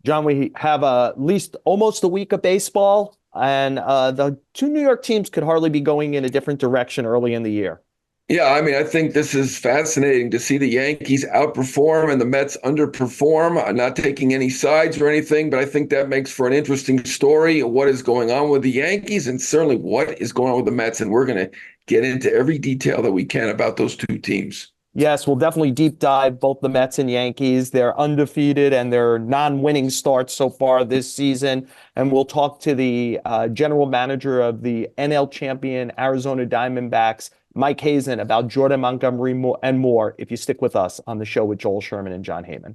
John, we have at least almost a week of baseball, and the two New York teams could hardly be going in a different direction early in the year. Yeah, I mean, I think this is fascinating to see the Yankees outperform and the Mets underperform. I'm not taking any sides or anything, but I think that makes for an interesting story of what is going on with the Yankees and certainly what is going on with the Mets. And we're going to get into every detail that we can about those two teams. Yes, we'll definitely deep dive both the Mets and Yankees. They're undefeated and their non-winning starts so far this season. And we'll talk to the general manager of the NL champion Arizona Diamondbacks, Mike Hazen, about Jordan Montgomery and more if you stick with us on the show with Joel Sherman and Jon Heyman.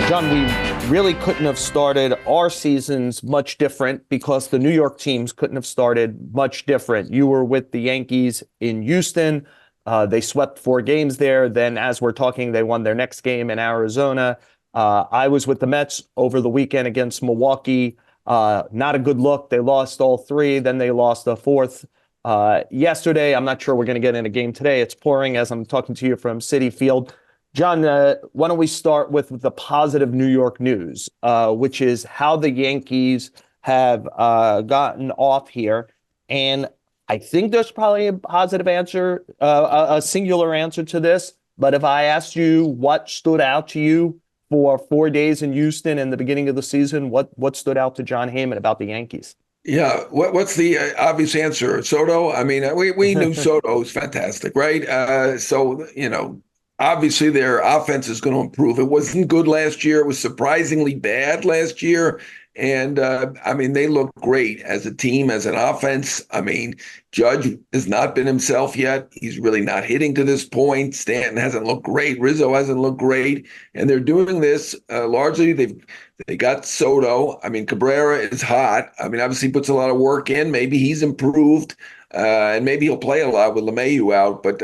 John, we really couldn't have started our seasons much different because the New York teams couldn't have started much different. You were with the Yankees in Houston. They swept 4 games there. Then, as we're talking, they won their next game in Arizona. I was with the Mets over the weekend against Milwaukee. Not a good look. They lost all 3. Then they lost the 4th yesterday. I'm not sure we're going to get in a game today. It's pouring as I'm talking to you from Citi Field. John, why don't we start with the positive New York news, which is how the Yankees have gotten off here. And I think there's probably a positive answer, a singular answer to this. But if I asked you what stood out to you for 4 days in Houston in the beginning of the season, what stood out to Jon Heyman about the Yankees? Yeah, what's the obvious answer? Soto? I mean, we knew Soto was fantastic, right? Obviously their offense is going to improve. It wasn't good last year. It was surprisingly bad last year. And I mean, they look great as a team, as an offense. I mean, Judge has not been himself yet. He's really not hitting to this point. Stanton hasn't looked great. Rizzo hasn't looked great. And they're doing this largely. They got Soto. I mean, Cabrera is hot. I mean, obviously he puts a lot of work in. Maybe he's improved. And maybe he'll play a lot with LeMahieu out. But,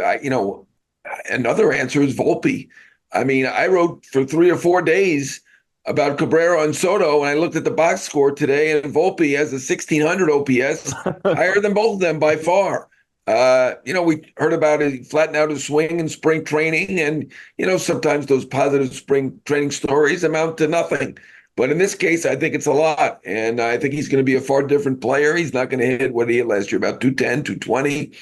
another answer is Volpe. I mean, I wrote for 3 or 4 days about Cabrera and Soto, and I looked at the box score today, and Volpe has a 1,600 OPS, higher than both of them by far. We heard about it flatten out his swing in spring training, and, sometimes those positive spring training stories amount to nothing. But in this case, I think it's a lot, and I think he's going to be a far different player. He's not going to hit what he hit last year, about 210, 220.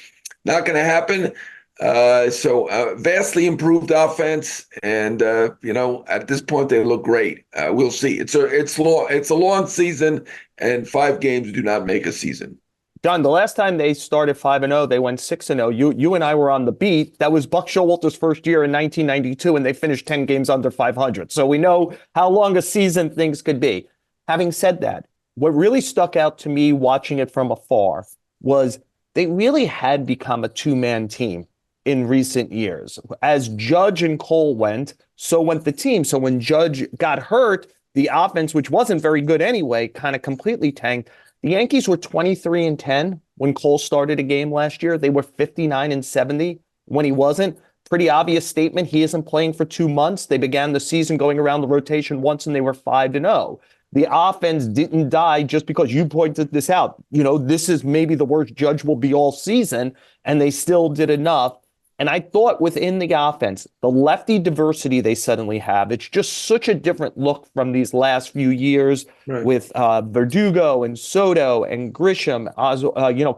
Not going to happen. Vastly improved offense, and at this point they look great. We'll see. It's a long season, and 5 games do not make a season. John, the last time they started 5-0, they went 6-0. You and I were on the beat. That was Buck Showalter's first year in 1992, and they finished 10 games under 500. So we know how long a season things could be. Having said that, what really stuck out to me watching it from afar was they really had become a 2-man team in recent years. As Judge and Cole went, so went the team. So when Judge got hurt, the offense, which wasn't very good anyway, kind of completely tanked. The Yankees were 23-10 when Cole started a game last year. They were 59-70 when he wasn't. Pretty obvious statement. He isn't playing for 2 months. They began the season going around the rotation once, and they were 5-0. The offense didn't die just because you pointed this out. This is maybe the worst Judge will be all season, and they still did enough. And I thought within the offense, the lefty diversity they suddenly have, it's just such a different look from these last few years with Verdugo and Soto and Grisham,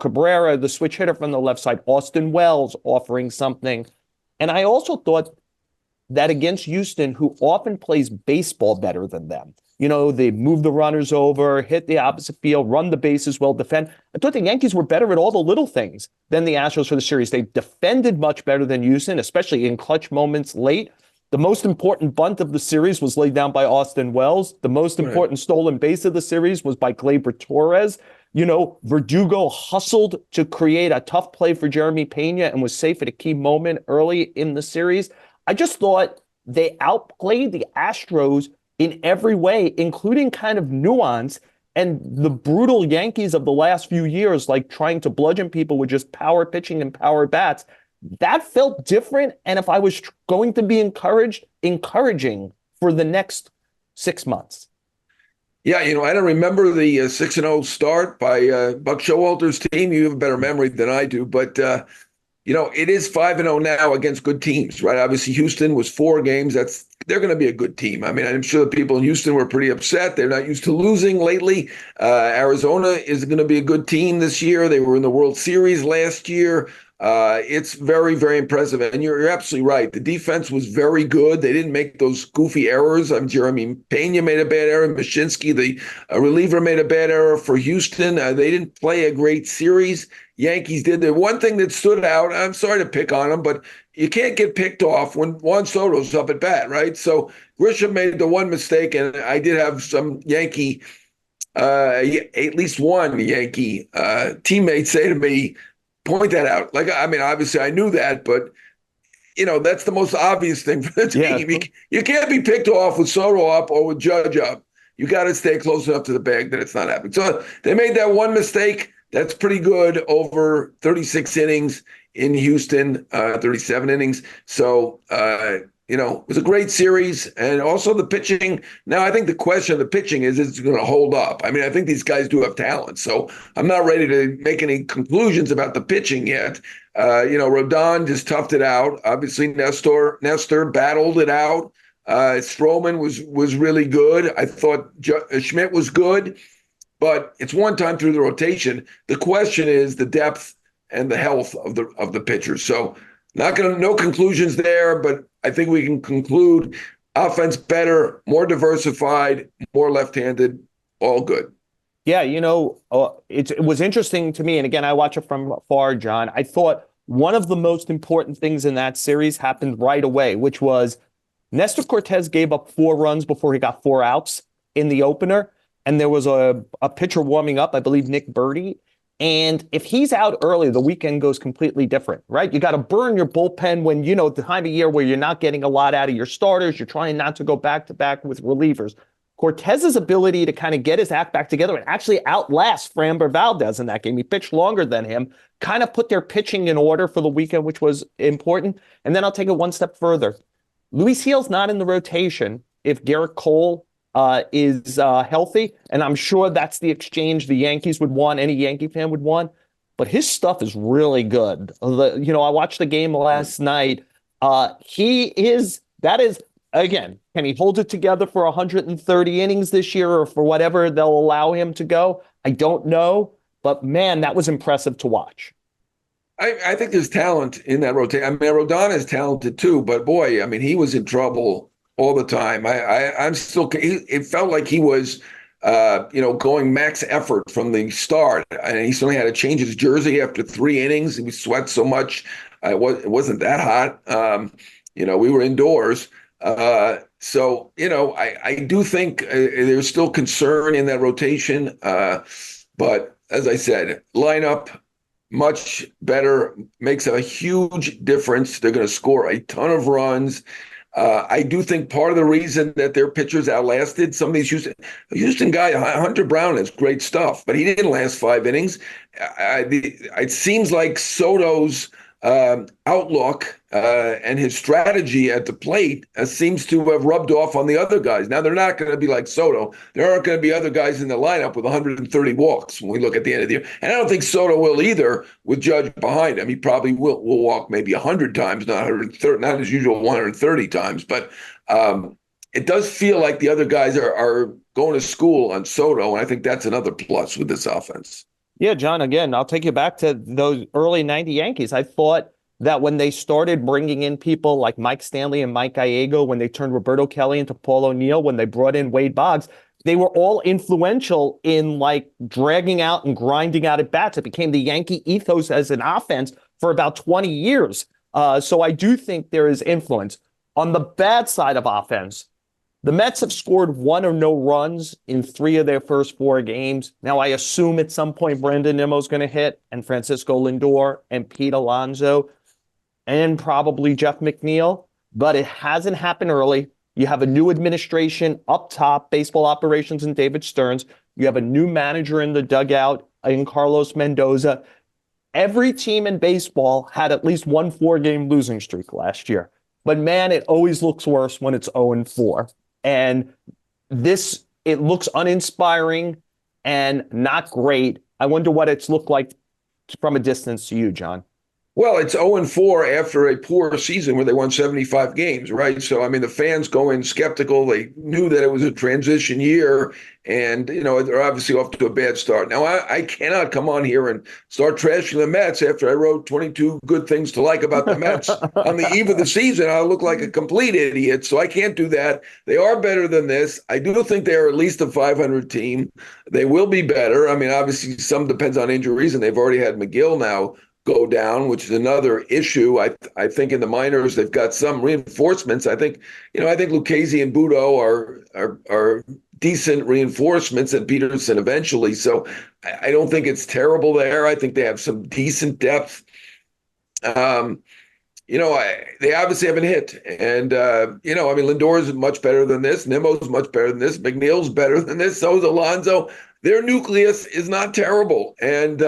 Cabrera, the switch hitter from the left side, Austin Wells offering something. And I also thought that against Houston, who often plays baseball better than them, they move the runners over, hit the opposite field, run the bases well, defend. I thought the Yankees were better at all the little things than the Astros for the series. They defended much better than Houston, especially in clutch moments late. The most important bunt of the series was laid down by Austin Wells. The most important stolen base of the series was by Gleyber Torres. Verdugo hustled to create a tough play for Jeremy Pena and was safe at a key moment early in the series. I just thought they outplayed the Astros in every way, including kind of nuance, and the brutal Yankees of the last few years, like trying to bludgeon people with just power pitching and power bats. That felt different. And if I was going to be encouraging for the next 6 months. Yeah, I don't remember the 6-0 start by Buck Showalter's team. You have a better memory than I do, but it is 5-0 now against good teams, right? Obviously, Houston was 4 games. They're going to be a good team. I mean, I'm sure the people in Houston were pretty upset. They're not used to losing lately. Arizona is going to be a good team this year. They were in the World Series last year. It's very, very impressive. And you're absolutely right. The defense was very good. They didn't make those goofy errors. Jeremy Pena made a bad error. Mashinsky, the reliever, made a bad error for Houston. They didn't play a great series. Yankees did. The one thing that stood out, I'm sorry to pick on them, but you can't get picked off when Juan Soto's up at bat, right? So Grisham made the one mistake, and I did have some Yankee, at least one Yankee teammate say to me, point that out. Like, I mean, obviously I knew that, but that's the most obvious thing for the team. Yeah. You can't be picked off with Soto up or with Judge up. You got to stay close enough to the bag that it's not happening. So they made that one mistake. That's pretty good over 36 innings in Houston, 37 innings. So, it was a great series. And also the pitching. Now, I think the question of the pitching is it going to hold up? I mean, I think these guys do have talent. So I'm not ready to make any conclusions about the pitching yet. Rodon just toughed it out. Obviously, Nestor battled it out. Stroman was really good. I thought Schmidt was good. But it's one time through the rotation. The question is the depth and the health of the pitchers. So no conclusions there, but I think we can conclude offense better, more diversified, more left-handed, all good. Yeah, it was interesting to me. And again, I watch it from afar, John. I thought one of the most important things in that series happened right away, which was Nestor Cortez gave up 4 runs before he got 4 outs in the opener. And there was a pitcher warming up, I believe Nick Birdie. And if he's out early, the weekend goes completely different, right? You got to burn your bullpen when, the time of year where you're not getting a lot out of your starters. You're trying not to go back-to-back with relievers. Cortez's ability to kind of get his act back together and actually outlast Framber Valdez in that game. He pitched longer than him, kind of put their pitching in order for the weekend, which was important. And then I'll take it one step further. Luis Gil's not in the rotation if Garrett Cole is healthy, and I'm sure that's the exchange the Yankees would want, any Yankee fan would want, but his stuff is really good. I watched the game last night. Again, can he hold it together for 130 innings this year or for whatever they'll allow him to go? I don't know, but man, that was impressive to watch. I think there's talent in that rotation. I mean, Rodon is talented too, but boy, I mean, he was in trouble all the time. It felt like he was, going max effort from the start. And he suddenly had to change his jersey after 3 innings. He sweat so much. It wasn't that hot. We were indoors. So, I do think there's still concern in that rotation. But as I said, lineup much better, makes a huge difference. They're going to score a ton of runs. I do think part of the reason that their pitchers outlasted some of these Houston guy, Hunter Brown, has great stuff, but he didn't last 5 innings. It seems like Soto's outlook and his strategy at the plate seems to have rubbed off on the other guys. Now, they're not going to be like Soto. There aren't going to be other guys in the lineup with 130 walks when we look at the end of the year. And I don't think Soto will either with Judge behind him. He probably will walk maybe 100 times, not 130, not his usual 130 times. But it does feel like the other guys are going to school on Soto, and I think that's another plus with this offense. Yeah, John, again, I'll take you back to those early 90 Yankees. I thought that when they started bringing in people like Mike Stanley and Mike Gallego, when they turned Roberto Kelly into Paul O'Neill, when they brought in Wade Boggs, they were all influential in like dragging out and grinding out at bats. It became the Yankee ethos as an offense for about 20 years. So I do think there is influence. On the bad side of offense, the Mets have scored 1 or no runs in 3 of their first 4 games. Now, I assume at some point Brandon Nimmo's going to hit, and Francisco Lindor, and Pete Alonso, and probably Jeff McNeil, but it hasn't happened early. You have a new administration up top, baseball operations, and David Stearns. You have a new manager in the dugout in Carlos Mendoza. Every team in baseball had at least 1 4-game losing streak last year. But man, it always looks worse when it's 0-4. And this it looks uninspiring and not great. I wonder what it's looked like from a distance to you, John. Well, it's 0-4 after a poor season where they won 75 games, right? So, I mean, the fans go in skeptical. They knew that it was a transition year, and, you know, they're obviously off to a bad start. Now, I cannot come on here and start trashing the Mets after I wrote 22 good things to like about the Mets. On the eve of the season, I look like a complete idiot, so I can't do that. They are better than this. I do think they are at least a 500 team. They will be better. I mean, obviously, some depends on injuries, and they've already had McGill now go down, which is another issue. I think in the minors they've got some reinforcements. I think Lucchesi and Budo are decent reinforcements, and Peterson eventually. So I don't think it's terrible there. I think they have some decent depth. They obviously haven't hit, and I mean, Lindor is much better than this. Nimmo's much better than this. McNeil's better than this. So is Alonso. Their nucleus is not terrible, and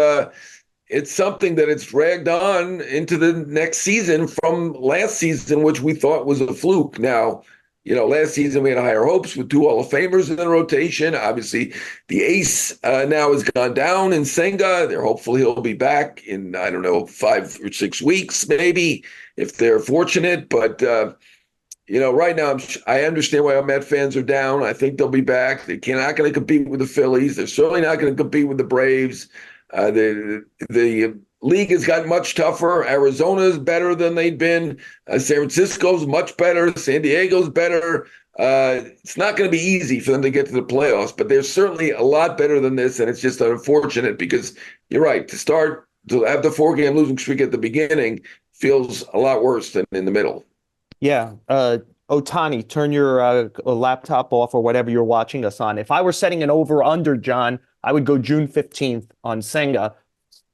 it's something that it's dragged on into the next season from last season, which we thought was a fluke. Now, last season we had higher hopes with 2 Hall of Famers in the rotation. Obviously, the ace now has gone down in Senga. They're hopeful he'll be back in, I don't know, 5 or 6 weeks, maybe, if they're fortunate. But, right now, I understand why our Met fans are down. I think they'll be back. They're not going to compete with the Phillies. They're certainly not going to compete with the Braves. The league has got much tougher. Arizona's better than they've been. San Francisco's much better. San Diego's better. It's not going to be easy for them to get to the playoffs, but they're certainly a lot better than this, and it's just unfortunate because you're right. To have the 4-game losing streak at the beginning feels a lot worse than in the middle. Yeah. Otani, turn your laptop off or whatever you're watching us on. If I were setting an over-under, John, I would go June 15th on Senga.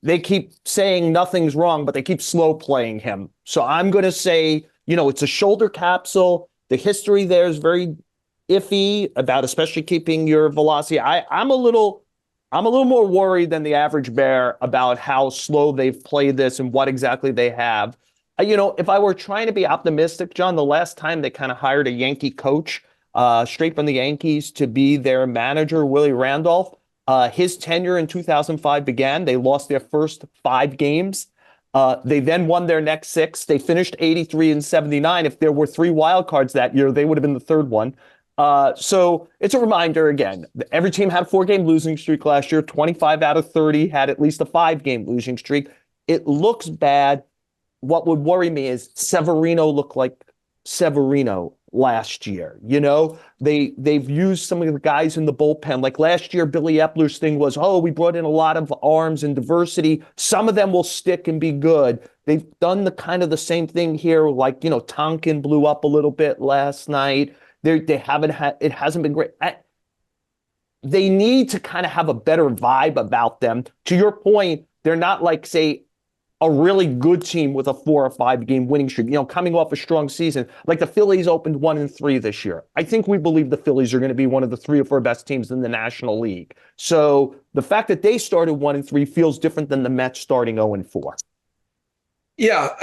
They keep saying nothing's wrong, but they keep slow playing him. So I'm going to say, it's a shoulder capsule. The history there is very iffy about especially keeping your velocity. I'm a little more worried than the average bear about how slow they've played this and what exactly they have. If I were trying to be optimistic, John, the last time they kind of hired a Yankee coach straight from the Yankees to be their manager, Willie Randolph, his tenure in 2005 began. They lost their first 5 games. They then won their next 6. They finished 83 and 79. If there were 3 wild cards that year, they would have been the third one. So it's a reminder again. Every team had a 4-game losing streak last year. 25 out of 30 had at least a 5-game losing streak. It looks bad. What would worry me is Severino looked like Severino last year. They've used some of the guys in the bullpen. Like last year, Billy Epler's thing was, we brought in a lot of arms and diversity. Some of them will stick and be good. They've done the same thing here. Like, Tonkin blew up a little bit last night. They haven't had, it hasn't been great. They need to kind of have a better vibe about them. To your point, they're not like, say, a really good team with a 4 or 5-game winning streak, coming off a strong season. Like the Phillies opened 1-3 this year. I think we believe the Phillies are going to be one of the 3 or 4 best teams in the National League. So the fact that they started 1-3 feels different than the Mets starting 0-4. Yeah,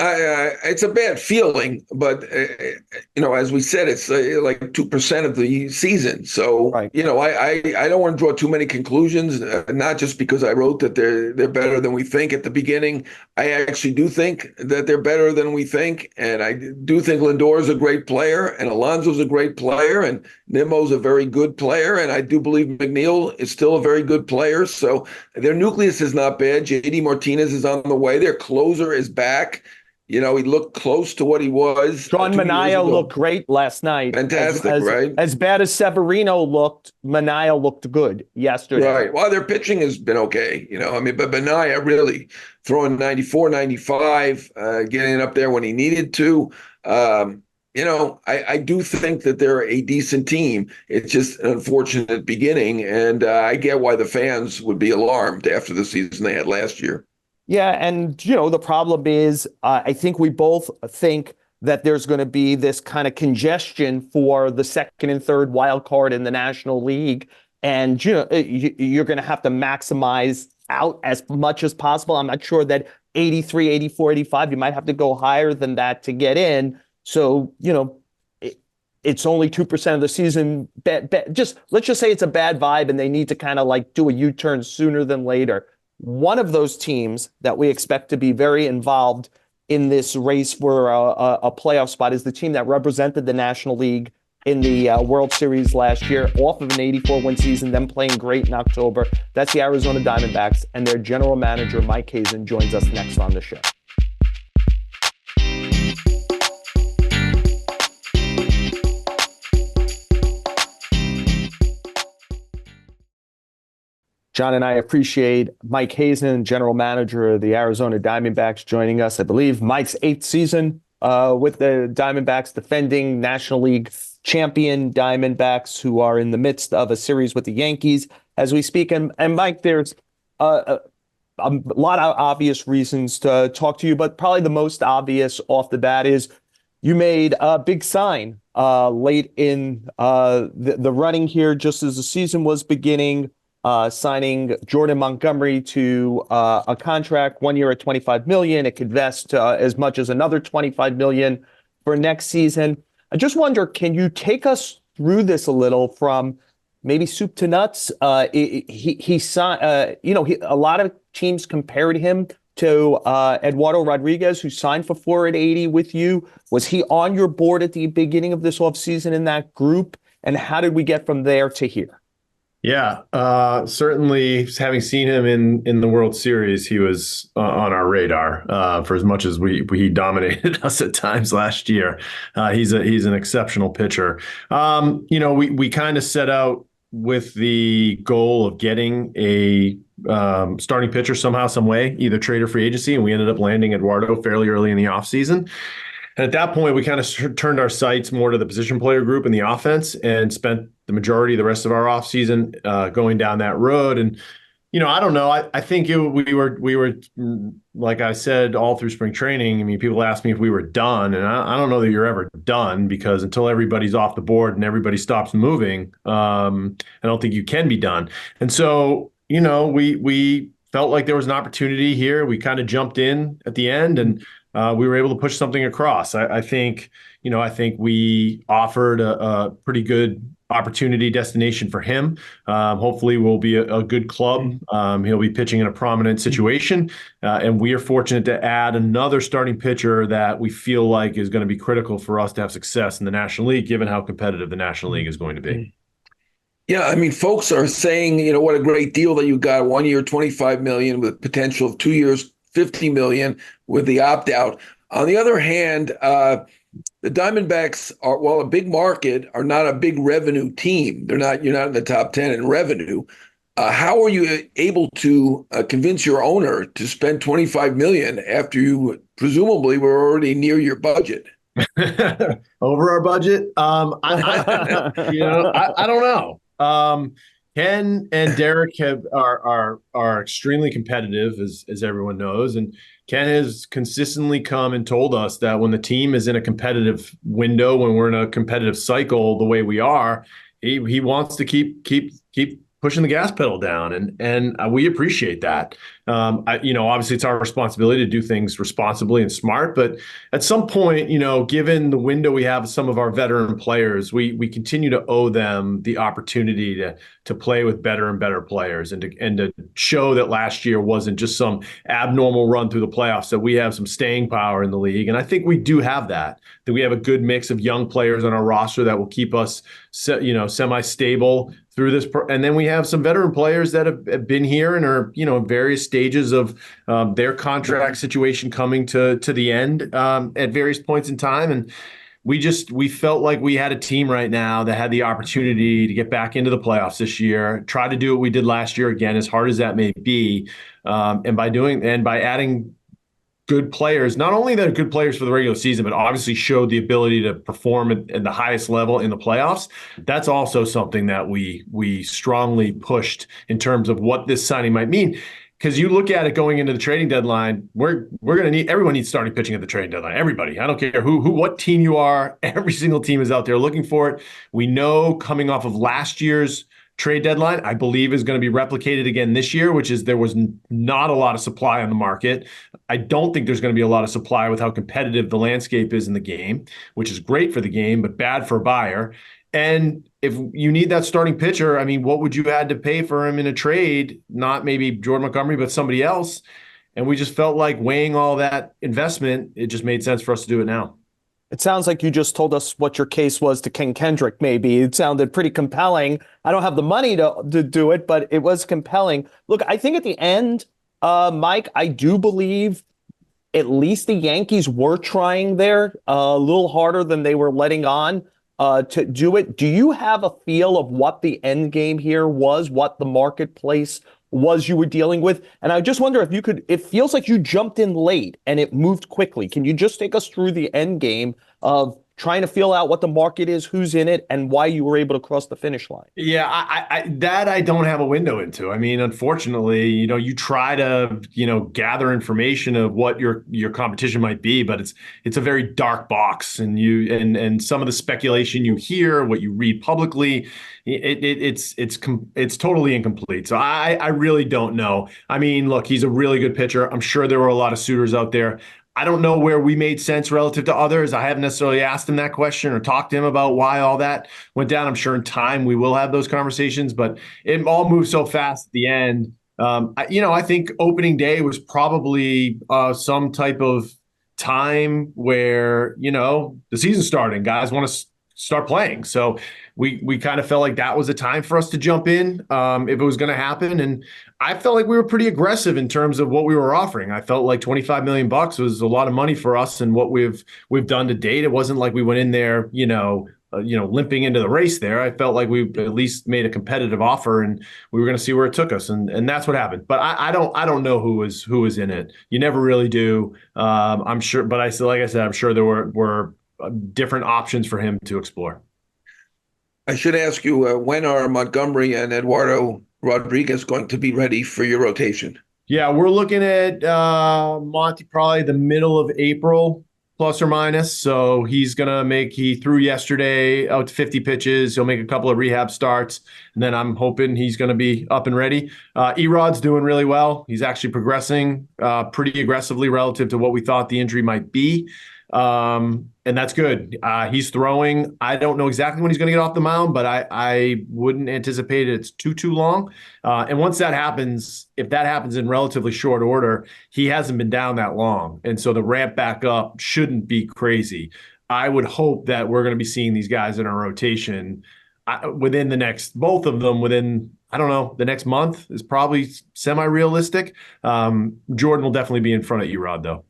it's a bad feeling, but as we said, it's like 2% of the season. So, right. I don't want to draw too many conclusions. Not just because I wrote that they're better than we think at the beginning. I actually do think that they're better than we think, and I do think Lindor's a great player, and Alonso's a great player, and Nimmo's a very good player, and I do believe McNeil is still a very good player. So their nucleus is not bad. JD Martinez is on the way. Their closer is back. He looked close to what he was. Sean Manaea looked great last night. Fantastic, right? As bad as Severino looked, Manaea looked good yesterday. Right. Well, their pitching has been okay, but Manaea really throwing 94, 95, getting up there when he needed to. I do think that they're a decent team. It's just an unfortunate beginning, and I get why the fans would be alarmed after the season they had last year. Yeah, and, the problem is I think we both think that there's going to be this kind of congestion for the second and third wild card in the National League, and, you're going to have to maximize out as much as possible. I'm not sure that 83, 84, 85, you might have to go higher than that to get in. So, it's only 2% of the season. Just let's just say it's a bad vibe and they need to kind of like do a U-turn sooner than later. One of those teams that we expect to be very involved in this race for a playoff spot is the team that represented the National League in the World Series last year, off of an 84-win season, them playing great in October. That's the Arizona Diamondbacks, and their general manager, Mike Hazen, joins us next on the show. John and I appreciate Mike Hazen, general manager of the Arizona Diamondbacks, joining us. I believe Mike's 8th season with the Diamondbacks, defending National League champion Diamondbacks, who are in the midst of a series with the Yankees as we speak. And Mike, there's a lot of obvious reasons to talk to you, but probably the most obvious off the bat is you made a big sign late in the running here, just as the season was beginning. Signing Jordan Montgomery to a contract 1 year at $25 million. It could vest as much as another $25 million for next season. I just wonder, can you take us through this a little from maybe soup to nuts? He signed, a lot of teams compared him to Eduardo Rodriguez, who signed for 4 at 80 with you. Was he on your board at the beginning of this offseason in that group? And how did we get from there to here? Yeah, certainly having seen him in the World Series, he was on our radar for as much as he dominated us at times last year. He's an exceptional pitcher. We kind of set out with the goal of getting a starting pitcher somehow, some way, either trade or free agency, and we ended up landing Eduardo fairly early in the offseason. And at that point, we kind of turned our sights more to the position player group in the offense and spent the majority of the rest of our offseason going down that road. And, I don't know. I think we were, like I said, all through spring training. I mean, people ask me if we were done, and I don't know that you're ever done, because until everybody's off the board and everybody stops moving, I don't think you can be done. And so, we felt like there was an opportunity here. We kind of jumped in at the end, and we were able to push something across. I think we offered a pretty good opportunity destination for him. Hopefully we'll be a good club. He'll be pitching in a prominent situation. And we are fortunate to add another starting pitcher that we feel like is going to be critical for us to have success in the National League, given how competitive the National League is going to be. Yeah, I mean, folks are saying, what a great deal that you got. 1 year, $25 million with potential of 2 years, $50 million with the opt-out. On the other hand, the Diamondbacks are, while a big market, are not a big revenue team. You're not in the top 10 in revenue. How are you able to convince your owner to spend $25 million after you presumably were already near your budget? Over our budget? I don't know. Ken and Derek are extremely competitive, as everyone knows, and Ken has consistently come and told us that when the team is in a competitive window, when we're in a competitive cycle, the way we are, he wants to keep pushing the gas pedal down, and we appreciate that. Obviously it's our responsibility to do things responsibly and smart, but at some point, given the window we have some of our veteran players, we continue to owe them the opportunity to play with better and better players, and to show that last year wasn't just some abnormal run through the playoffs, that we have some staying power in the league. And I think we do have that we have a good mix of young players on our roster that will keep us semi-stable through this. And then we have some veteran players that have been here and are, in various stages of their contract situation coming to the end at various points in time. And we felt like we had a team right now that had the opportunity to get back into the playoffs this year, try to do what we did last year again, as hard as that may be. And by adding good players, not only that are good players for the regular season, but obviously showed the ability to perform at the highest level in the playoffs. That's also something that we strongly pushed in terms of what this signing might mean. Because you look at it going into the trading deadline, we're going to need, everyone needs starting pitching at the trading deadline. Everybody, I don't care what team you are, every single team is out there looking for it. We know coming off of last year's trade deadline, I believe, is going to be replicated again this year, which is there was not a lot of supply on the market. I don't think there's going to be a lot of supply with how competitive the landscape is in the game, which is great for the game, but bad for a buyer. And if you need that starting pitcher, I mean, what would you had to pay for him in a trade? Not maybe Jordan Montgomery, but somebody else. And we just felt like weighing all that investment, it just made sense for us to do it now. It sounds like you just told us what your case was to Ken Kendrick, maybe. It sounded pretty compelling. I don't have the money to do it, but it was compelling. Look, I think at the end, Mike, I do believe at least the Yankees were trying there a little harder than they were letting on to do it. Do you have a feel of what the end game here was, what the marketplace was you were dealing with? And I just wonder if you could, it feels like you jumped in late and it moved quickly. Can you just take us through the end game of trying to feel out what the market is, who's in it, and why you were able to cross the finish line? Yeah, I don't have a window into. I mean, unfortunately, you try to, gather information of what your competition might be, but it's a very dark box, and and some of the speculation you hear, what you read publicly, it's totally incomplete. So I really don't know. I mean, look, he's a really good pitcher. I'm sure there were a lot of suitors out there. I don't know where we made sense relative to others. I haven't necessarily asked him that question or talked to him about why all that went down. I'm sure in time we will have those conversations, but it all moved so fast at the end. I think opening day was probably some type of time where, the season's starting. Guys want to start playing. So we kind of felt like that was a time for us to jump in if it was going to happen. And I felt like we were pretty aggressive in terms of what we were offering. I felt like $25 million was a lot of money for us and what we've done to date. It wasn't like we went in there, limping into the race there. I felt like we at least made a competitive offer and we were going to see where it took us. And that's what happened. But I don't know who was in it. You never really do. I'm sure, but like I said, I'm sure there were different options for him to explore. I should ask you, when are Montgomery and Eduardo Rodriguez going to be ready for your rotation? Yeah, we're looking at Monty probably the middle of April, plus or minus. So he threw yesterday out to 50 pitches. He'll make a couple of rehab starts. And then I'm hoping he's going to be up and ready. Erod's doing really well. He's actually progressing pretty aggressively relative to what we thought the injury might be. And that's good. He's throwing. I don't know exactly when he's going to get off the mound, but I wouldn't anticipate it's too long. And once that happens, if that happens in relatively short order, he hasn't been down that long. And so the ramp back up shouldn't be crazy. I would hope that we're going to be seeing these guys in our rotation within both of them within, I don't know, the next month is probably semi-realistic. Jordan will definitely be in front of Erod, though.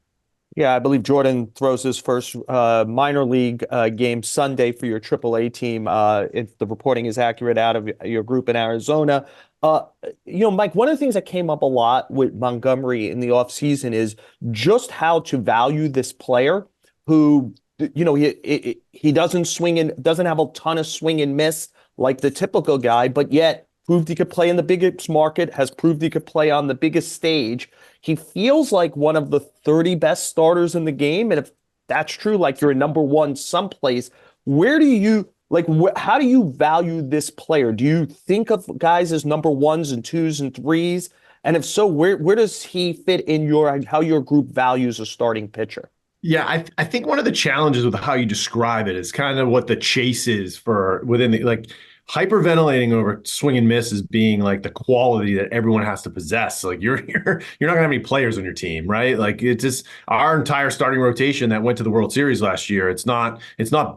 Yeah, I believe Jordan throws his first minor league game Sunday for your AAA team. If the reporting is accurate out of your group in Arizona. Mike, one of the things that came up a lot with Montgomery in the offseason is just how to value this player who, he doesn't have a ton of swing and miss like the typical guy, but yet proved he could play in the biggest market, has proved he could play on the biggest stage. He feels like one of the 30 best starters in the game. And if that's true, like you're a number one someplace, how do you value this player? Do you think of guys as number ones and twos and threes? And if so, where does he fit in how your group values a starting pitcher? Yeah, I think one of the challenges with how you describe it is kind of what the chase is for within the hyperventilating over swing and miss as being like the quality that everyone has to possess. Like you're not gonna have any players on your team, right? Like it's just our entire starting rotation that went to the World Series last year. It's not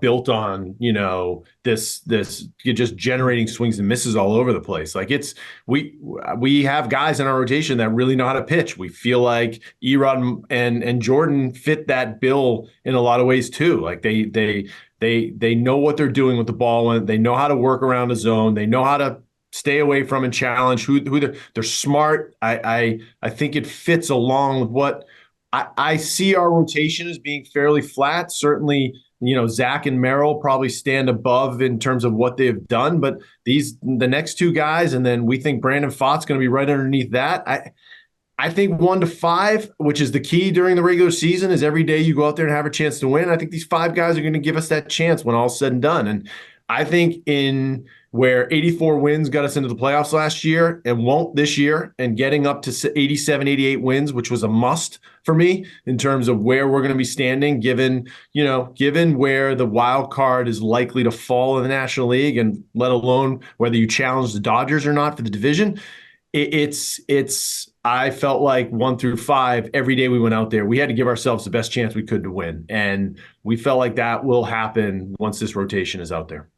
built on, this you're just generating swings and misses all over the place. Like we have guys in our rotation that really know how to pitch. We feel like Erod and Jordan fit that bill in a lot of ways too. Like they know what they're doing with the ball. They know how to work around a zone. They know how to stay away from and challenge who they're smart. I think it fits along with what I see our rotation as being fairly flat. Certainly, Zach and Merrill probably stand above in terms of what they've done, but the next two guys, and then we think Brandon Pfaadt's going to be right underneath that. I think 1 to 5, which is the key during the regular season, is every day you go out there and have a chance to win. I think these 5 guys are going to give us that chance when all's said and done. And I think where 84 wins got us into the playoffs last year and won't this year, and getting up to 87, 88 wins, which was a must for me in terms of where we're going to be standing, given where the wild card is likely to fall in the National League, and let alone whether you challenge the Dodgers or not for the division. I felt like 1 through 5, every day we went out there, we had to give ourselves the best chance we could to win. And we felt like that will happen once this rotation is out there.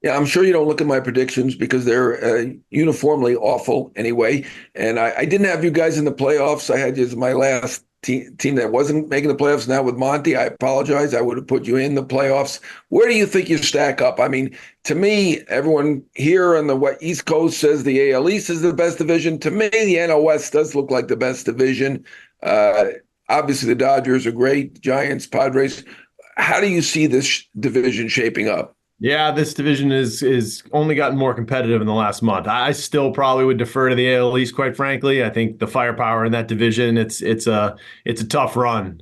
Yeah, I'm sure you don't look at my predictions because they're uniformly awful anyway. And I didn't have you guys in the playoffs. I had you as my last team that wasn't making the playoffs. Now with Monty, I apologize. I would have put you in the playoffs. Where do you think you stack up? I mean, to me, everyone here on the East Coast says the AL East is the best division. To me, the NL West does look like the best division. Obviously, the Dodgers are great, Giants, Padres. How do you see this division shaping up? Yeah, this division is only gotten more competitive in the last month. I still probably would defer to the AL East, quite frankly. I think the firepower in that division, it's a tough run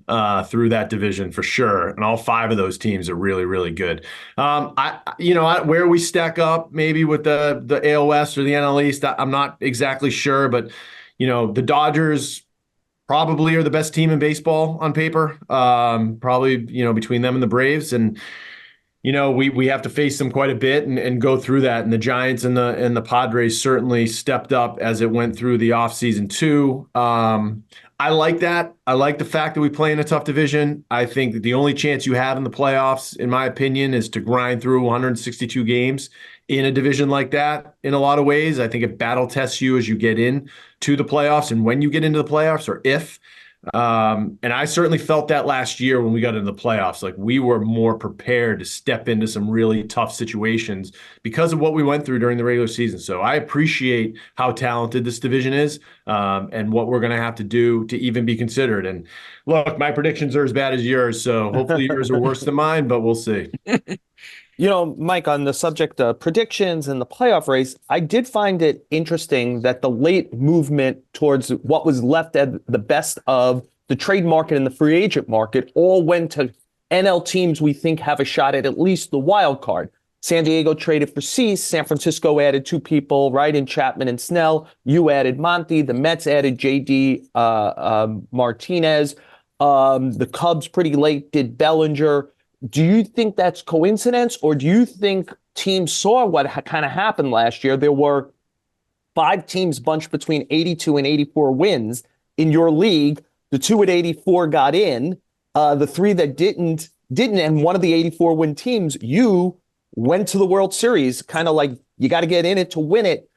through that division for sure. And all 5 of those teams are really, really good. Where we stack up maybe with the AL West or the NL East, I'm not exactly sure, but the Dodgers probably are the best team in baseball on paper. Probably between them and the Braves. And we have to face them quite a bit and go through that. And the Giants and the Padres certainly stepped up as it went through the offseason too. I like that. I like the fact that we play in a tough division. I think that the only chance you have in the playoffs, in my opinion, is to grind through 162 games in a division like that. In a lot of ways, I think it battle tests you as you get in to the playoffs and when you get into the playoffs, or if. And I certainly felt that last year when we got into the playoffs. Like, we were more prepared to step into some really tough situations because of what we went through during the regular season. So I appreciate how talented this division is, and what we're going to have to do to even be considered. And look, my predictions are as bad as yours, so hopefully yours are worse than mine, but we'll see. Mike, on the subject of predictions and the playoff race, I did find it interesting that the late movement towards what was left at the best of the trade market and the free agent market all went to NL teams we think have a shot at least the wild card. San Diego traded for Cease. San Francisco added 2 people, right, in Chapman and Snell. You added Monty. The Mets added J.D. Martinez. The Cubs pretty late did Bellinger. Do you think that's coincidence, or do you think teams saw what kind of happened last year? There were 5 teams bunched between 82 and 84 wins in your league. The 2 at 84 got in. The 3 that didn't, and one of the 84 win teams, you went to the World Series, kind of like you got to get in it to win it.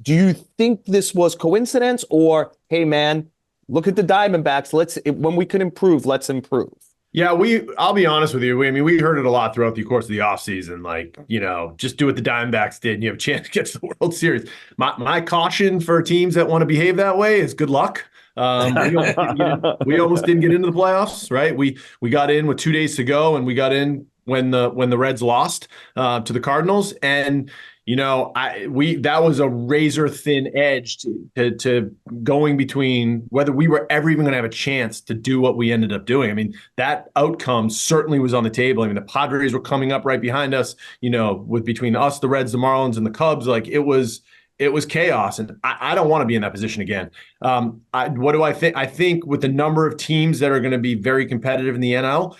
Do you think this was coincidence, or, hey, man, look at the Diamondbacks. When we can improve, let's improve? Yeah, I'll be honest with you. I mean, we heard it a lot throughout the course of the offseason. Like, just do what the Diamondbacks did and you have a chance to get to the World Series. My caution for teams that want to behave that way is good luck. We almost didn't get into the playoffs, right? We got in with 2 days to go, and we got in when the Reds lost to the Cardinals. And that was a razor thin edge to going between whether we were ever even going to have a chance to do what we ended up doing. I mean, that outcome certainly was on the table. I mean, the Padres were coming up right behind us, with between us, the Reds, the Marlins, and the Cubs. Like, it was chaos, and I don't want to be in that position again. What do I think? I think with the number of teams that are going to be very competitive in the NL,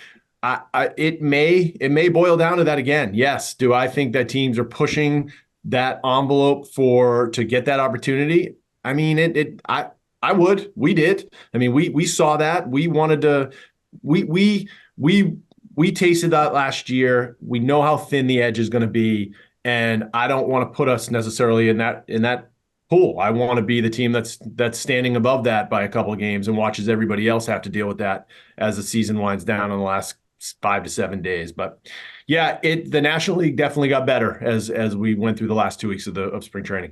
it may boil down to that again. Yes. Do I think that teams are pushing that envelope to get that opportunity? I mean, I would. We did. I mean, we saw that. We wanted to. We tasted that last year. We know how thin the edge is going to be, and I don't want to put us necessarily in that pool. I want to be the team that's standing above that by a couple of games and watches everybody else have to deal with that as the season winds down in the last 5 to 7 days. But yeah, the National League definitely got better as we went through the last 2 weeks of spring training.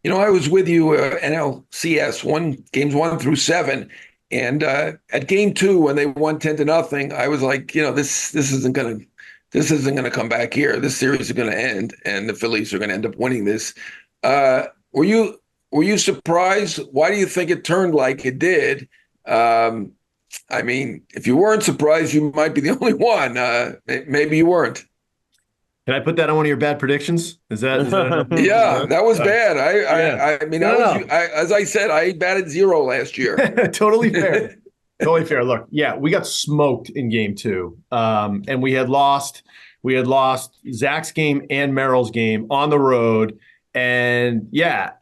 I was with you NLCS games 1 through 7, and at game 2 when they won 10-0, I was like, this isn't gonna come back here. This series is gonna end, and the Phillies are gonna end up winning this. Were you surprised? Why do you think it turned like it did? I mean, if you weren't surprised, you might be the only one. Maybe you weren't. Can I put that on one of your bad predictions? Is that enough? Yeah, that was Uh, bad. yeah. I mean, No. as I said, I batted 0 last year. Totally fair. Totally fair. Look, yeah, we got smoked in game two. And we had lost Zach's game and Merrill's game on the road. And yeah,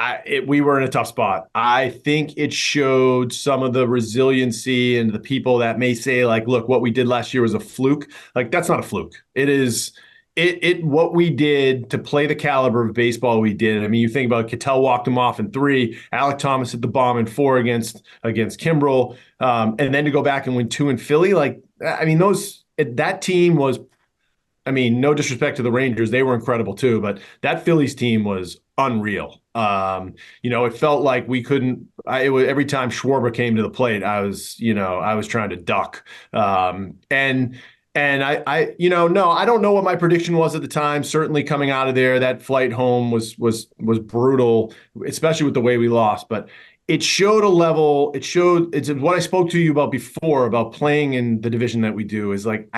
we were in a tough spot. I think it showed some of the resiliency and the people that may say, like, look, what we did last year was a fluke. Like, that's not a fluke. It is what we did to play the caliber of baseball we did. I mean, you think about Cattell walked him off in 3, Alec Thomas hit the bomb in 4 against Kimbrel, and then to go back and win 2 in Philly. Like, I mean, that team was. I mean, no disrespect to the Rangers, they were incredible too, but that Phillies team was unreal. It felt like we couldn't. It was every time Schwarber came to the plate, I was trying to duck. No, I don't know what my prediction was at the time. Certainly coming out of there, that flight home was brutal, especially with the way we lost. But it showed a level. It's what I spoke to you about before about playing in the division that we do. Is like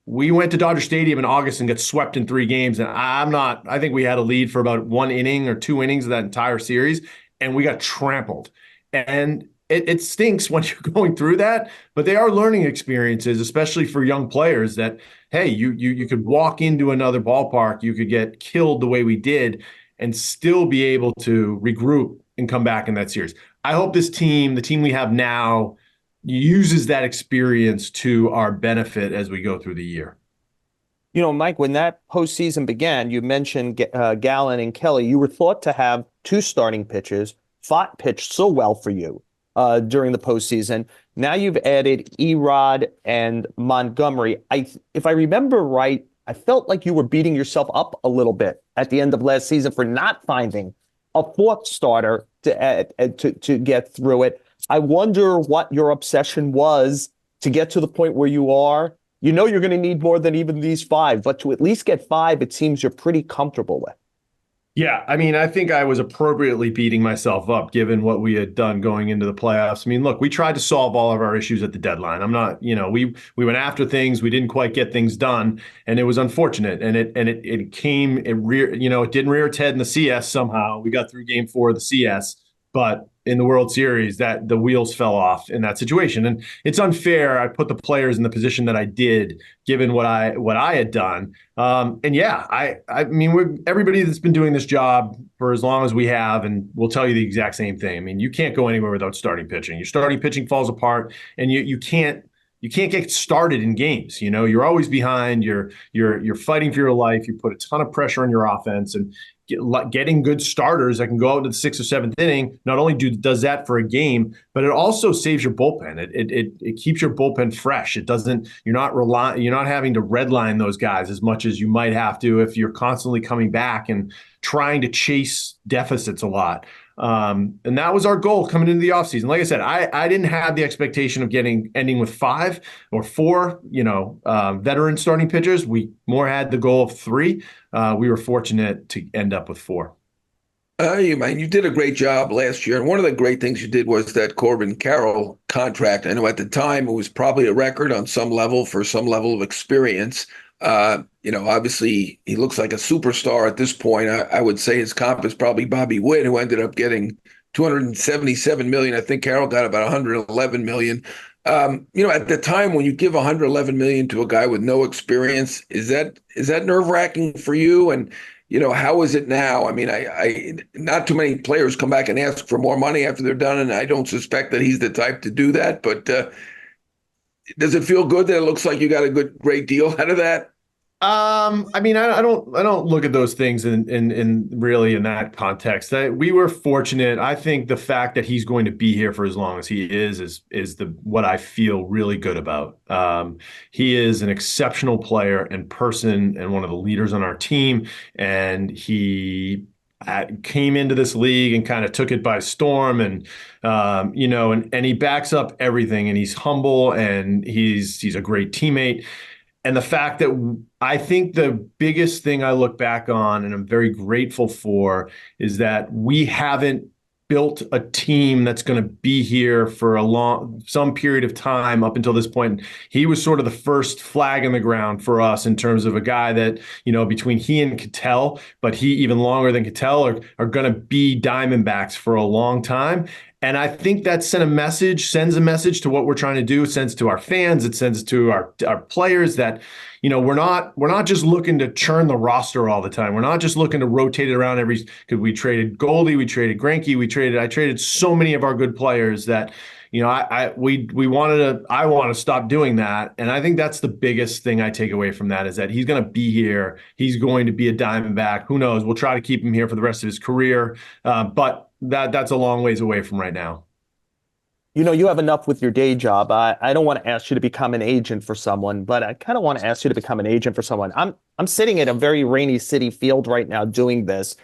we went to Dodger Stadium in August and got swept in 3 games, and I think we had a lead for about 1 inning or 2 innings of that entire series, and we got trampled. And it stinks when you're going through that, but they are learning experiences, especially for young players that, hey, you could walk into another ballpark, you could get killed the way we did and still be able to regroup and come back in that series. I hope this team, the team we have now, uses that experience to our benefit as we go through the year. Mike, when that postseason began, you mentioned Gallen and Kelly. You were thought to have 2 starting pitchers. Fott pitched so well for you during the postseason. Now you've added Erod and Montgomery. If I remember right, I felt like you were beating yourself up a little bit at the end of last season for not finding a 4th starter to get through it. I wonder what your obsession was to get to the point where you are. You know you're going to need more than even these 5, but to at least get 5, it seems you're pretty comfortable with. Yeah, I mean, I think I was appropriately beating myself up given what we had done going into the playoffs. I mean, look, we tried to solve all of our issues at the deadline. I'm not, we went after things, we didn't quite get things done, and it was unfortunate. And it didn't rear its head in the CS somehow. We got through game 4 of the CS, but in the World Series, that the wheels fell off in that situation. And it's unfair. I put the players in the position that I did, given what I had done. I mean, everybody that's been doing this job for as long as we have, and we'll tell you the exact same thing. I mean, you can't go anywhere without starting pitching. Your starting pitching falls apart, and you can't get started in games. You're always behind. You're fighting for your life. You put a ton of pressure on your offense, and getting good starters that can go out into the 6th or 7th inning not only does that for a game, but it also saves your bullpen. It keeps your bullpen fresh. It doesn't. You're not having to redline those guys as much as you might have to if you're constantly coming back and trying to chase deficits a lot. And that was our goal coming into the offseason. Like I said, I didn't have the expectation of ending with 5 or 4, veteran starting pitchers. We more had the goal of 3. We were fortunate to end up with 4. You did a great job last year. And one of the great things you did was that Corbin Carroll contract. I know at the time it was probably a record on some level for some level of experience. Obviously he looks like a superstar at this point. I would say his comp is probably Bobby Witt, who ended up getting $277 million. I think Carroll got about $111 million. At the time when you give $111 million to a guy with no experience, is that nerve-wracking for you? And how is it now? I mean, I not too many players come back and ask for more money after they're done, and I don't suspect that he's the type to do that. But does it feel good that it looks like you got a great deal out of that? I mean, I don't look at those things in really in that context. We were fortunate. I think the fact that he's going to be here for as long as he is what I feel really good about. He is an exceptional player and person and one of the leaders on our team. And he came into this league and kind of took it by storm, and he backs up everything, and he's humble, and he's a great teammate. And the fact that I think the biggest thing I look back on and I'm very grateful for is that we haven't built a team that's going to be here for some period of time up until this point. He was sort of the first flag in the ground for us in terms of a guy that, between he and Cattell, but he even longer than Cattell are going to be Diamondbacks for a long time. And I think that sends a message to what we're trying to do. It sends to our fans. It sends to our players that, we're not just looking to churn the roster all the time. We're not just looking to rotate it around because we traded Goldie, we traded Greinke, I traded so many of our good players that, I want to stop doing that. And I think that's the biggest thing I take away from that is that he's going to be here. He's going to be a Diamondback. Who knows? We'll try to keep him here for the rest of his career. But that's a long ways away from right now. You have enough with your day job. I don't want to ask you to become an agent for someone, but I kind of want to ask you to become an agent for someone. I'm sitting at a very rainy City Field right now doing this.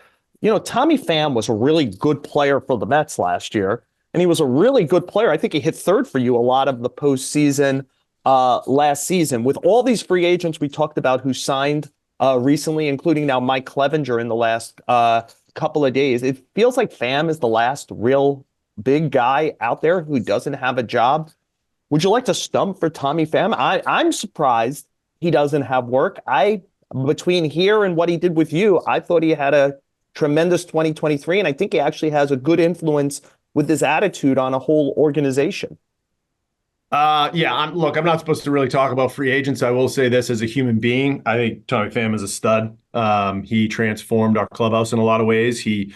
Tommy Pham was a really good player for the Mets last year, and he was a really good player. I think he hit third for you a lot of the postseason last season. With all these free agents we talked about who signed recently, including now Mike Clevenger in the last couple of days, it feels like Pham is the last real big guy out there who doesn't have a job. Would you like to stump for Tommy Pham? I'm surprised he doesn't have work. Between here and what he did with you, I thought he had a tremendous 2023, and I think he actually has a good influence with his attitude on a whole organization. I'm not supposed to really talk about free agents. I will say this as a human being. I think Tommy Pham is a stud. He transformed our clubhouse in a lot of ways. He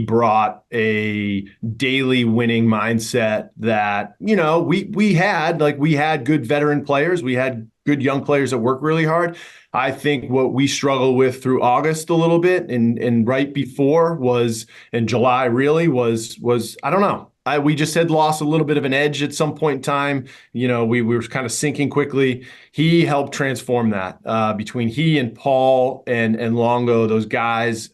brought a daily winning mindset that, we had good veteran players. We had good young players that work really hard. I think what we struggled with through August a little bit and right before was in July really was I don't know. We just had lost a little bit of an edge at some point in time. We were kind of sinking quickly. He helped transform that between he and Paul and Longo, those guys.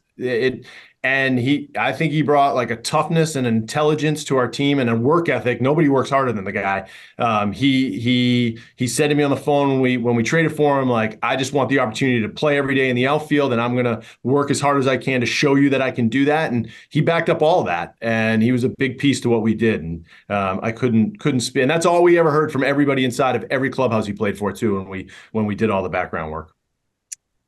I think he brought like a toughness and intelligence to our team and a work ethic. Nobody works harder than the guy. He said to me on the phone when we traded for him, like, I just want the opportunity to play every day in the outfield, and I'm going to work as hard as I can to show you that I can do that. And he backed up all of that, and he was a big piece to what we did. And I couldn't spin. That's all we ever heard from everybody inside of every clubhouse he played for too. When we did all the background work.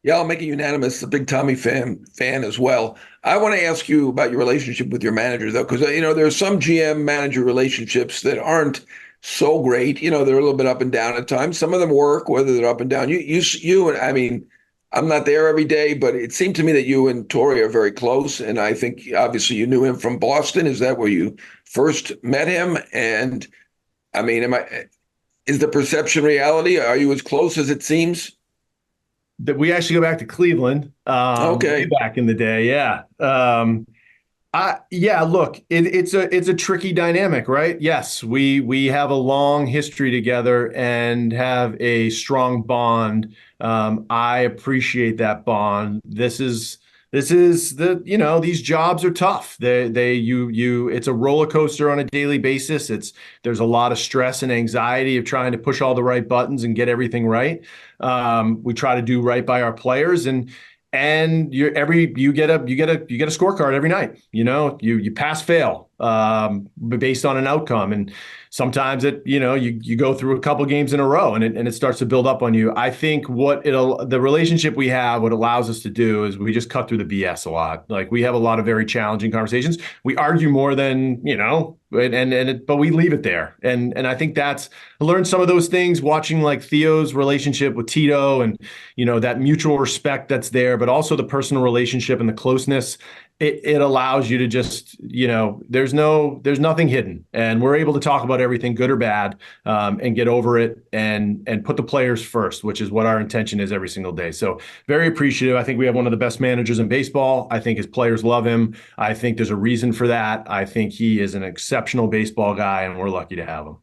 Yeah, I'll make it unanimous. A big Tommy fan as well. I want to ask you about your relationship with your manager, though, because there are some GM manager relationships that aren't so great. They're a little bit up and down at times. Some of them work, whether they're up and down. I mean, I'm not there every day, but it seemed to me that you and Torrey are very close, and I think obviously you knew him from Boston. Is that where you first met him? And I mean, is the perception reality? Are you as close as it seems? That we actually go back to Cleveland. Okay. Way back in the day. Yeah. Look, it's a tricky dynamic, right? Yes, we have a long history together and have a strong bond. I appreciate that bond. This is these jobs are tough. It's a roller coaster on a daily basis. There's a lot of stress and anxiety of trying to push all the right buttons and get everything right. We try to do right by our players, and you get a scorecard every night. You pass fail based on an outcome, and sometimes you go through a couple games in a row and it starts to build up on you. I think the relationship we have, what allows us to do is we just cut through the BS a lot. Like, we have a lot of very challenging conversations. We argue more than, but we leave it there. And I think I learned some of those things watching like Theo's relationship with Tito and, that mutual respect that's there, but also the personal relationship and the closeness. It allows you to just, there's nothing hidden, and we're able to talk about everything, good or bad, and get over it and put the players first, which is what our intention is every single day. So very appreciative. I think we have one of the best managers in baseball. I think his players love him. I think there's a reason for that. I think he is an exceptional baseball guy, and we're lucky to have him.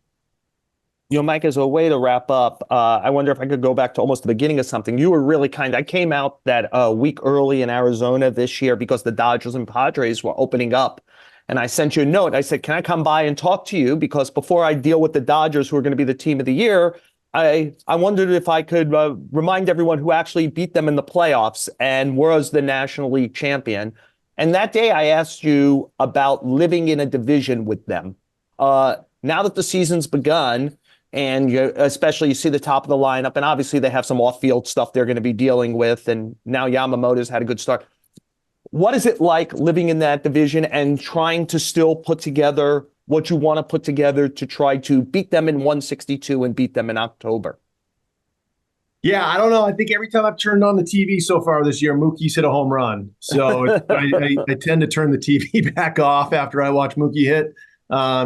Mike, as a way to wrap up, I wonder if I could go back to almost the beginning of something. You were really kind. I came out that week early in Arizona this year because the Dodgers and Padres were opening up. And I sent you a note. I said, can I come by and talk to you? Because before I deal with the Dodgers, who are going to be the team of the year, I wondered if I could remind everyone who actually beat them in the playoffs and was the National League champion. And that day I asked you about living in a division with them. Now that the season's begun, and especially you see the top of the lineup, and obviously they have some off-field stuff they're going to be dealing with, and now Yamamoto's had a good start. What is it like living in that division and trying to still put together what you want to put together to try to beat them in 162 and beat them in October? Yeah, I don't know. I think every time I've turned on the TV so far this year, Mookie's hit a home run. So I tend to turn the TV back off after I watch Mookie hit.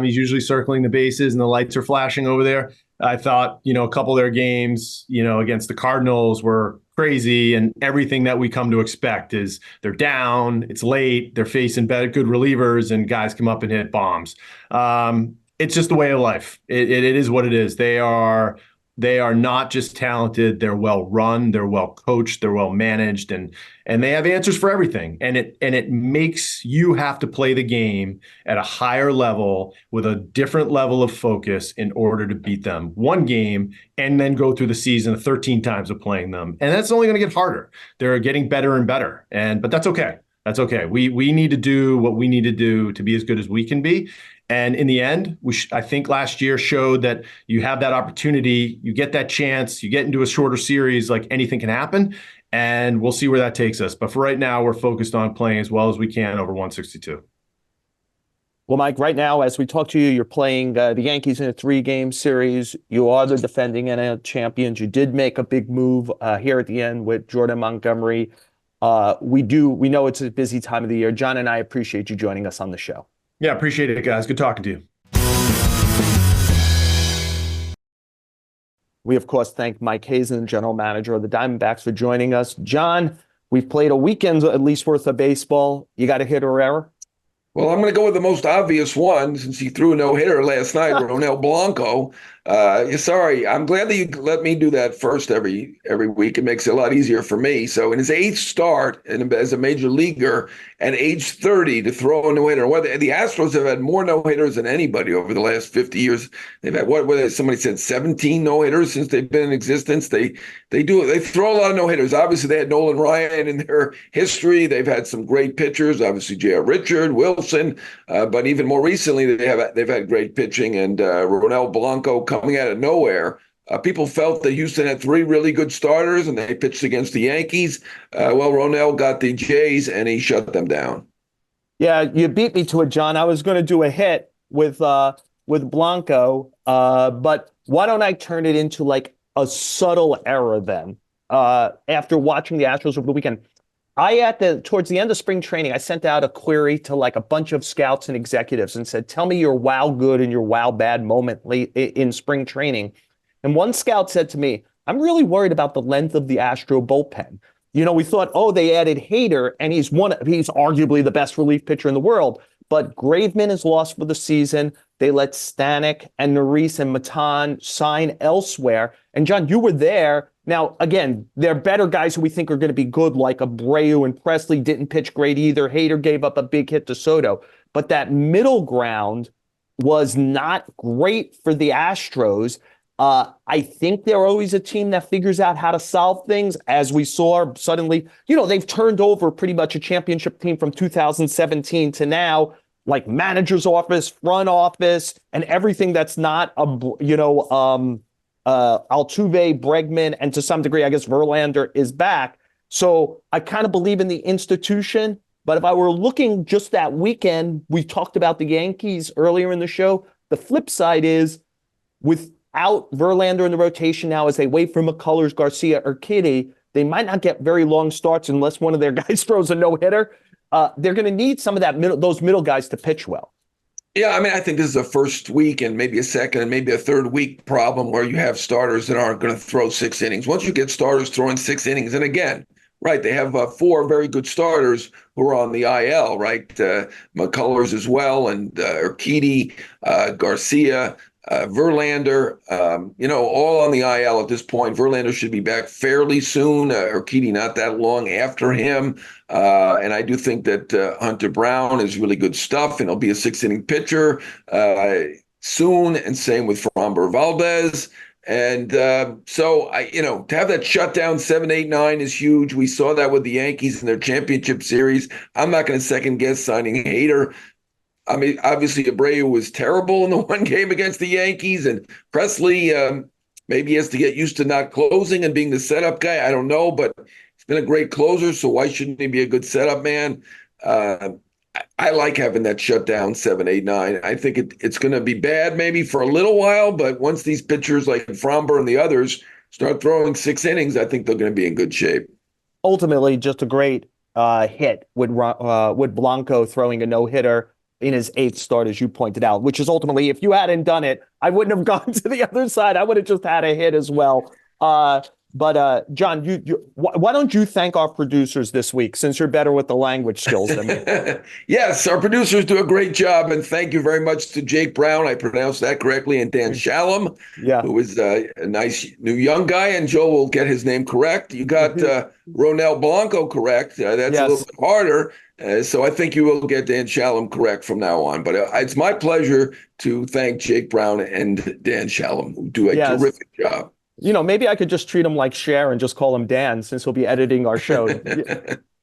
He's usually circling the bases and the lights are flashing over there. I thought, a couple of their games, against the Cardinals were crazy, and everything that we come to expect is they're down, it's late, they're facing good relievers, and guys come up and hit bombs. It's just the way of life. It is what it is. They are not just talented, they're well run, they're well coached, they're well managed, and they have answers for everything. And it makes you have to play the game at a higher level with a different level of focus in order to beat them one game and then go through the season 13 times of playing them. And that's only going to get harder. They're getting better and better. But that's okay. That's okay. We need to do what we need to do to be as good as we can be. And in the end, I think last year showed that you have that opportunity, you get that chance, you get into a shorter series, like anything can happen, and we'll see where that takes us. But for right now, we're focused on playing as well as we can over 162. Well, Mike, right now, as we talk to you, you're playing the Yankees in a 3-game series. You are the defending NL champions. You did make a big move here at the end with Jordan Montgomery. We know it's a busy time of the year. John and I appreciate you joining us on the show. Yeah, appreciate it, guys. Good talking to you. We, of course, thank Mike Hazen, general manager of the Diamondbacks, for joining us. John, we've played a weekend at least worth of baseball. You got a hit or error? Well, I'm going to go with the most obvious one since he threw a no-hitter last night, Ronel Blanco. Sorry, I'm glad that you let me do that first every week. It makes it a lot easier for me. So in his 8th start as a major leaguer at age 30 to throw a no-hitter. The Astros have had more no-hitters than anybody over the last 50 years. They've had, somebody said 17 no-hitters since they've been in existence. They throw a lot of no-hitters. Obviously, they had Nolan Ryan in their history. They've had some great pitchers, obviously J.R. Richard, Wilson, but even more recently, they've had great pitching, and Ronel Blanco coming out of nowhere. People felt that Houston had 3 really good starters, and they pitched against the Yankees. Ronel got the Jays, and he shut them down. Yeah, you beat me to it, John. I was going to do a hit with Blanco, but why don't I turn it into like a subtle error then? After watching the Astros over the weekend, towards the end of spring training, I sent out a query to like a bunch of scouts and executives and said, tell me your wow good and your wow bad moment late in spring training. And one scout said to me, I'm really worried about the length of the Astro bullpen. We thought, they added Hader, and he's arguably the best relief pitcher in the world. But Graveman is lost for the season. They let Stanek and Neris and Matan sign elsewhere. And John, you were there. Now, again, they're better guys who we think are going to be good, like Abreu and Presley didn't pitch great either. Hader gave up a big hit to Soto. But that middle ground was not great for the Astros. I think they're always a team that figures out how to solve things. As we saw suddenly, they've turned over pretty much a championship team from 2017 to now, like manager's office, front office, and everything that's not, Altuve, Bregman, and to some degree, I guess Verlander is back. So I kind of believe in the institution. But if I were looking just that weekend, we talked about the Yankees earlier in the show. The flip side is without Verlander in the rotation now, as they wait for McCullers, Garcia, or Kitty, they might not get very long starts unless one of their guys throws a no-hitter. They're going to need some of those middle guys to pitch well. Yeah, I think this is a first week and maybe a second and maybe a third week problem where you have starters that aren't going to throw 6 innings. Once you get starters throwing 6 innings, and again, right, they have 4 very good starters who are on the IL, right? McCullers as well, and Urquidy, Garcia, Verlander, all on the IL at this point. Verlander should be back fairly soon. Urquidy not that long after him. And I do think that Hunter Brown is really good stuff, and he'll be a 6-inning pitcher soon. And same with Framber Valdez. And so to have that shutdown 7-8-9 is huge. We saw that with the Yankees in their championship series. I'm not going to second guess signing Hader. I mean, obviously Abreu was terrible in the one game against the Yankees, and Presley maybe he has to get used to not closing and being the setup guy. I don't know, but he's been a great closer, so why shouldn't he be a good setup man? I like having that shutdown 7-8-9. I think it's going to be bad maybe for a little while, but once these pitchers like Fromber and the others start throwing 6 innings, I think they're going to be in good shape. Ultimately, just a great hit with Blanco throwing a no-hitter in his 8th start, as you pointed out, which is ultimately, if you hadn't done it, I wouldn't have gone to the other side. I would have just had a hit as well. But John, why don't you thank our producers this week, since you're better with the language skills than me? Yes, our producers do a great job, and thank you very much to Jake Brown. I pronounced that correctly, and Dan Shalom, who is a nice new young guy, and Joe will get his name correct. You got Ronel Blanco correct. That's a little bit harder. So I think you will get Dan Shalom correct from now on. But it's my pleasure to thank Jake Brown and Dan Shalom, who do a terrific job. Maybe I could just treat him like Cher and just call him Dan, since he'll be editing our show.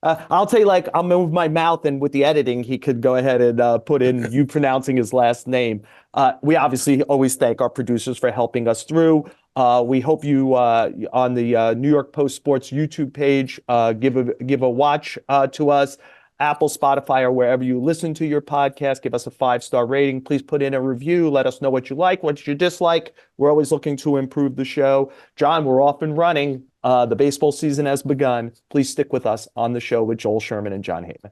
I'll tell you, I'll move my mouth, and with the editing, he could go ahead and put in you pronouncing his last name. We obviously always thank our producers for helping us through. We hope you, on the New York Post Sports YouTube page, give a watch to us. Apple, Spotify, or wherever you listen to your podcast. Give us a 5-star rating. Please put in a review. Let us know what you like, what you dislike. We're always looking to improve the show. John, we're off and running. The baseball season has begun. Please stick with us on the show with Joel Sherman and Jon Heyman.